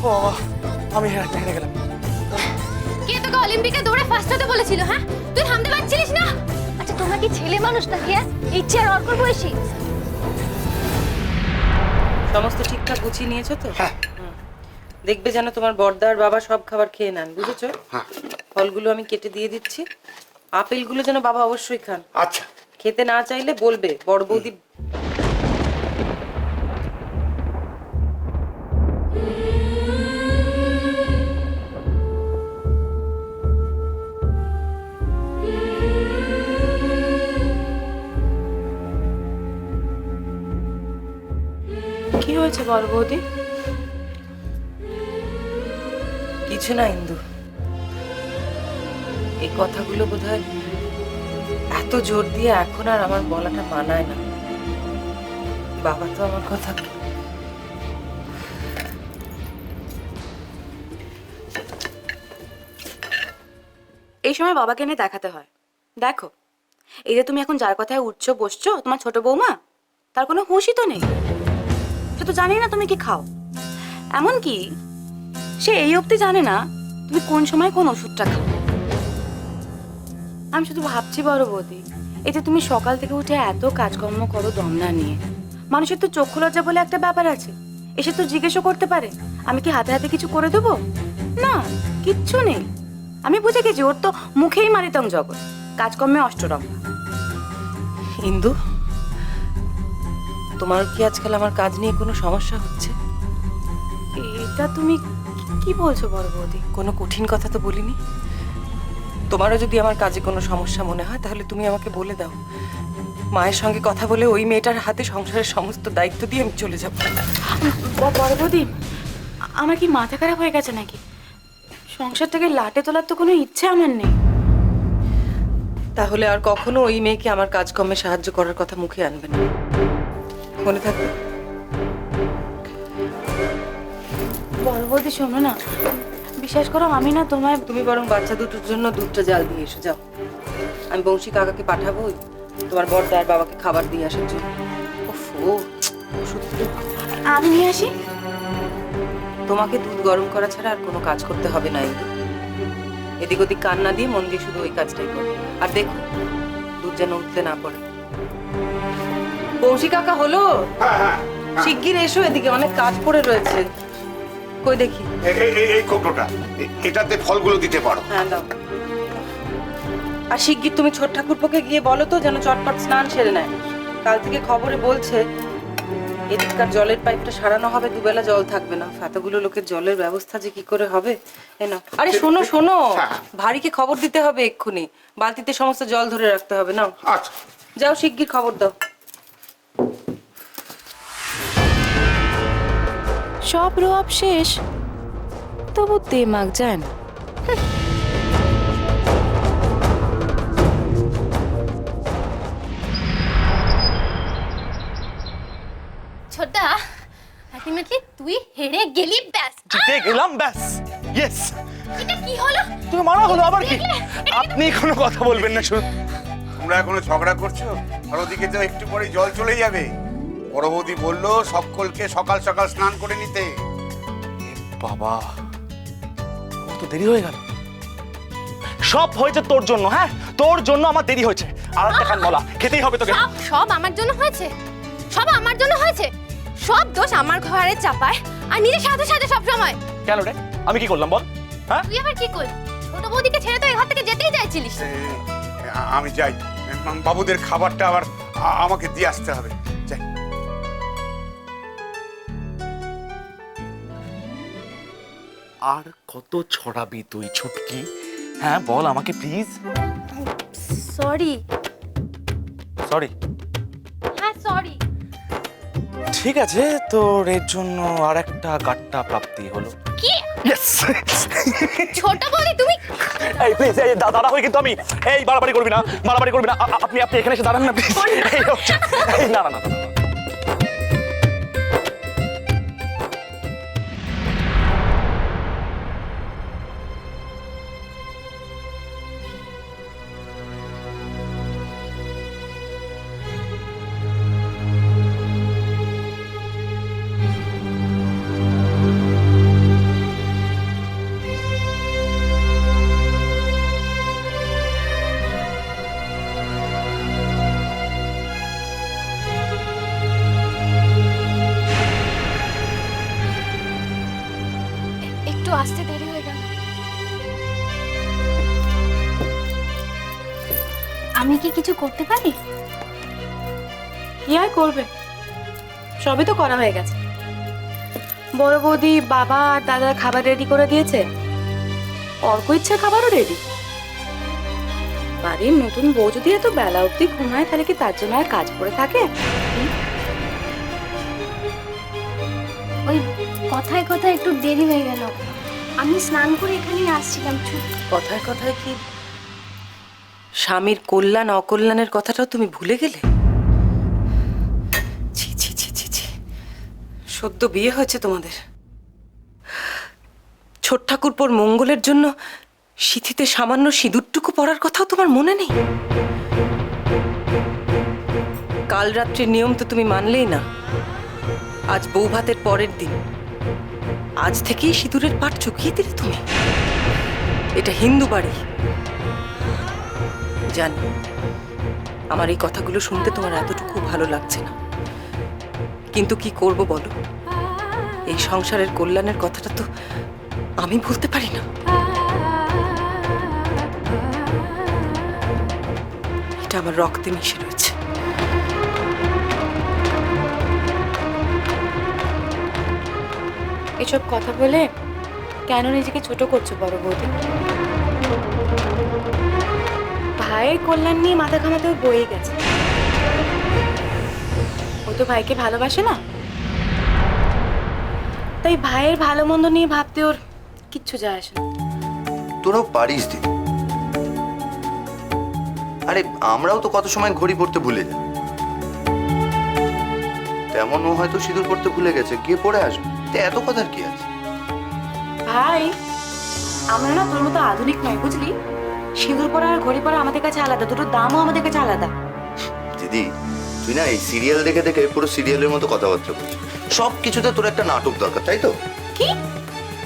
ও বাবা, আমি হেরে গেলাম। কে তোকে অলিম্পিকে দৌড়ে ফার্স্ট হতে বলেছিল? হ্যাঁ, তুই থামতে পারছিলিস না? আচ্ছা তোমরা কি ছেলে মানুষ নাকি? ইচ্ছে আর অর্কর বয়সী? সমস্ত ঠিকঠাক গুছিয়ে নিয়েছো তো? হ্যাঁ। দেখবে যেন তোমার বড়দার বাবা সব খাবার খেয়ে নেন, বুঝেছো? হ্যাঁ। ফলগুলো আমি কেটে দিয়ে দিচ্ছি, আপেলগুলো যেন বাবা অবশ্যই খান। আচ্ছা। খেতে না চাইলে বলবে, বড় বৌদি। কি হয়েছে বড় বৌদি? কিছু না ইন্দু, এই কথাগুলো বোধহয় এত জোর দিয়ে এখন আর আমার বলাটা মানায় না। বাবা তো আমার কথা এই সময় বাবাকে এনে দেখাতে হয়। দেখো, এই যে তুমি এখন যার কথায় উঠছো বসছো, তোমার ছোট বৌমা, তার কোনো হুঁশই তো নেই। সে তো জানি না তুমি কি খাও, এমনকি সে এই অবধি জানে না তুমি কোন সময় কোন ওষুধটা খাও। আমি শুধু ভাবছি বড় বৌদি, এই যে তুমি সকাল থেকে উঠে এত কাজকর্ম করো দমনা নিয়ে, মানুষের তো চক্ষু লজ্জা বলে একটা ব্যাপার আছে। এসে তো জিজ্ঞেসও করতে পারে আমি কি হাতে হাতে কিছু করে দেবো? না, কিচ্ছু নেই। আমি বুঝে গেছি ওর তো মুখেই মারিতং জগৎ, কাজকর্মে অষ্টরম্ভা। ইন্দু, তোমার কি আজকাল আমার কাজ নিয়ে কোনো সমস্যা হচ্ছে? এটা তুমি কি বলছো বড় বৌদি? কোনো কঠিন কথা তো বলিনি। তোমারও যদি আমার কাজে কোনো সমস্যা মনে হয় তাহলে তুমি আমাকে বলে দাও। মায়ের সঙ্গে কথা বলে ওই মেয়েটার হাতে সংসারের সমস্ত দায়িত্ব দিয়ে আমি চলে যাব। বড় বৌদি, আমার কি মাথা খারাপ হয়ে গেছে নাকি? সংসারটাকে লাটে তোলার তো কোনো ইচ্ছে আমার নেই। তাহলে আর কখনো ওই মেয়েকে আমার কাজকর্মে সাহায্য করার কথা মুখে আনবে না, মনে থাকবে। বড় বৌদি শোনো না, বিশ্বাস করো আমি না তোমায়। তুমি বরং বাচ্চা দুটোর জন্য দুধটা জাল দিয়ে এসো, যাও। আমি বংশী কাকাকে পাঠাবো তোমার বড়দা আর বাবাকে খাবার দিয়ে আসার জন্য। ওফো, সত্যি আমি নিয়ে আসি। তোমাকে দুধ গরম করা ছাড়া আর কোনো কাজ করতে হবে না। এদিক ওদিক কান না দিয়ে মন দিয়ে শুধু ওই কাজটাই করো। আর দেখো দুধ যেন উঠতে না পড়ে। বংশী কাকা হলো? শিগগির এসো, এদিকে অনেক কাজ পড়ে রয়েছে। কই দেখি এই কৌটোটা, এটাতে ফলগুলো দিতে পারো। হ্যাঁ দাও। আর শিগগির তুমি ছোট ঠাকুরপোকে গিয়ে বলো তো যেন চটপট স্নান সেরে নেয়। কাল থেকে খবরে বলছে এদিককার জলের পাইপটা সারানো হবে, দুবেলা জল থাকবে না। এতগুলো লোকের জলের ব্যবস্থা যে কি করে হবে। না আরে শোনো শোনো, ভারীকে খবর দিতে হবে এক্ষুনি, বালতিতে সমস্ত জল ধরে রাখতে হবে। না আচ্ছা, যাও শিগগির খবর দাও। সব রোয়াব শেষ, তবু দেমাগ যায় না। ছোটদা, আলটিমেটলি তুই হেরে গেলি, ব্যাস। জিতে গেলাম, ব্যাস। ইয়েস। এটা কি হলো? তুমি মারা হলো আবার কি? আপনি কোনো কথা বলবেন না শুনুন। তোমরা এখনো ঝগড়া করছো? আর ওদিকে তো একটু পরে জল চলে যাবে। বড় বৌদি বললো সকলকে সকাল সকাল স্নান করে নিতে। বাবা, আমার তো দেরি হয়ে গেল। সব হয়েছে তোর জন্য। হ্যাঁ, তোর জন্য আমার দেরি হয়েছে। আর একটা কান বলা খেতেই হবে তোকে। সব আমার জন্য হয়েছে, সব আমার জন্য হয়েছে। সব দোষ আমার ঘরে চাপায় আর নিজের সাথে সাথে সব সময়। কেন রে, আমি কি করলাম বল? হ্যাঁ, তুই আবার কি করলি? ছোট বৌদিকে ছেড়ে তো এই ঘর থেকে যেতেই চাইছিলিস। আমি যাই, বাবুদের খাবারটা আবার আমাকে দিয়ে আসতে হবে। যাই। আর কত ছড়াবি তুই ছুটকি? হ্যাঁ বল আমাকে প্লিজ। সরি। সরি? হ্যাঁ সরি। ঠিক আছে, তোর এর জন্য আর একটা গাট্টা প্রাপ্তি হলো। কি? ইয়েস। ছোট বৌদি তুমি। এই প্লিজ, এই দাঁড়া হয়ে কিন্তু আমি, এই বাড়াবাড়ি করবি না, বাড়াবাড়ি করবি না। আপনি এখানে এসে দাঁড়ান না প্লিজ। না না না। একটু আসতে দেরি হয়ে গেল। আমি কি কিছু করতে পারি? কি আর করবে, সবই তো করা হয়ে গেছে। বড় বৌদি বাবা আর দাদার খাবার রেডি করে দিয়েছে, অর্ক ইচ্ছের খাবারও রেডি। বাড়ির নতুন বউ যদি এত বেলা অবধি ঘুমায় তাহলে কি তার জন্য আর কাজ করে থাকে? ওই কথায় কথায় একটু দেরি হয়ে গেল। আমি স্নান করে এখানেই আসছিলাম। কথায় কথায় কি স্বামীর কল্যাণ অকল্যাণের কথাটাও তুমি ভুলে গেলে? ছি ছি ছি ছি ছি, সদ্য বিয়ে হয়েছে তোমাদের, ছোট ঠাকুরপোর মঙ্গলের জন্য সিঁথিতে সামান্য সিঁদুরটুকু পরার কথাও তোমার মনে নেই? কাল রাত্রির নিয়ম তো তুমি মানলেই না। আজ বউ ভাতের পরের দিন, আজ থেকেই সিঁদুরের পাট চুকিয়ে দিলে তুমি। এটা হিন্দু বাড়ি। জানি আমার এই কথাগুলো শুনতে তোমার এতটুকু ভালো লাগছে না, কিন্তু কি করব বলো, এই সংসারের কল্যাণের কথাটা তো আমি ভুলতে পারি না। এটা আমার রক্তে মিশে রয়েছে। এসব কথা বলে কেন নিজেকে ছোট করছো বড় বৌদি? ভাইয়ের কল্যাণ নিয়ে মাথা ঘামাতেও বয়ে গেছে। ও তো ভাইকে ভালোবাসে না, তাই ভাইয়ের ভালো মন্দ নিয়ে ভাবতে ওর কিচ্ছু যায় আসে না। তোরাও পারিস দিদি। আরে আমরাও তো কত সময় ঘড়ি পড়তে ভুলে যাই, তেমন ও হয়তো সিঁদুর পড়তে ভুলে গেছে, গিয়ে পড়ে আসবে। তো এত কথার কি আছে? ভাই, আমরা না তোর মতো আধুনিক নয় বুঝলি। সিঁদুর পরা আর ঘড়ি পরা আমাদের কাছে আলাদা, দুটোর দামও আমাদের কাছে আলাদা। দিদি তুই না এই সিরিয়াল দেখে দেখে পুরো সিরিয়ালের মতো কথাবার্তা বলছিস। সব কিছুতে তোর একটা নাটক দরকার, তাই তো? কি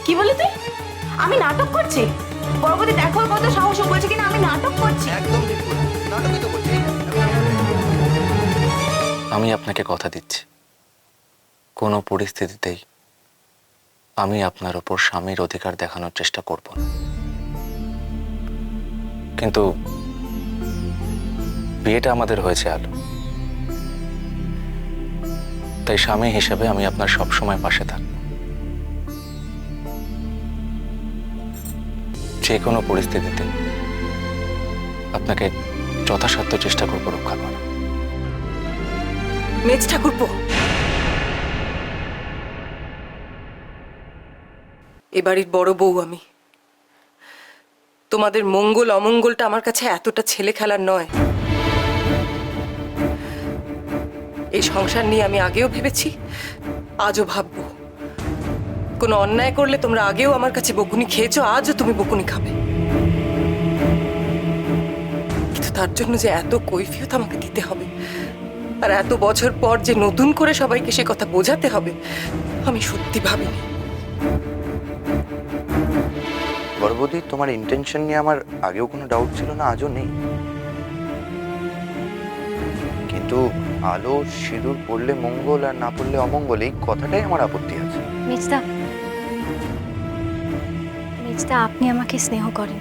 কি বলি তুই? আমি নাটক করছি? বড় বৌদি দেখো ওর কত সাহস, ও বলছে কিনা আমি নাটক করছি। একদম ঠিক বলেছিস, নাটকই তো করছিস। আমি আপনাকে কথা দিচ্ছি, কোনো পরিস্থিতিতেই আমি আপনার ওপর স্বামীর অধিকার দেখানোর চেষ্টা করব না। কিন্তু বিয়েটা আমাদের হয়েছে আলো, তাই স্বামী হিসেবে আমি আপনার সব সময় পাশে থাকব। যে কোনো পরিস্থিতিতে আপনাকে যথাসাধ্য চেষ্টা করব রক্ষা করা। মেজ ঠাকুরপো, এ বাড়ির বড় বউ আমি। তোমাদের মঙ্গল অমঙ্গলটা আমার কাছে এতটা ছেলে খেলার নয়। এই সংসার নিয়ে আমি আগেও ভেবেছি, আজও ভাববো। কোনো অন্যায় করলে তোমরা আগেও আমার কাছে বকুনি খেয়েছো, আজও তুমি বকুনি খাবে। কিন্তু তার জন্য যে এত কৈফিয়ত আমাকে দিতে হবে, আর এত বছর পর যে নতুন করে সবাইকে সে কথা বোঝাতে হবে, আমি সত্যি ভাবিনি। বড় বৌদি, তোমার ইন্টেনশন নিয়ে আমার আগেও কোনো ডাউট ছিল না, আজও নেই। কিন্তু আলো সিঁদুর পড়লে মঙ্গল আর না পড়লে অমঙ্গল, এই কথাটাই আমার আপত্তি আছে। মেজদা, মেজদা আপনি আমাকে স্নেহ করেন,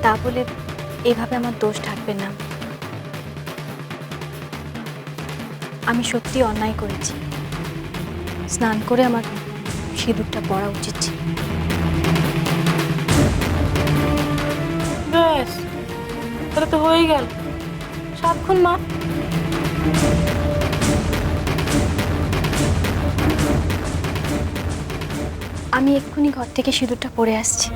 তা বলে এভাবে আমার দোষ ঢাকবেন না। আমি সত্যি অন্যায় করেছি, স্নান করে আমার সিঁদুরটা পরা উচিত ছিল। ব্যাস, তাহলে তো হয়ে গেল। সাতক্ষণ মা। আমি এক্ষুনি ঘর থেকে সিঁদুরটা পরে আসছি।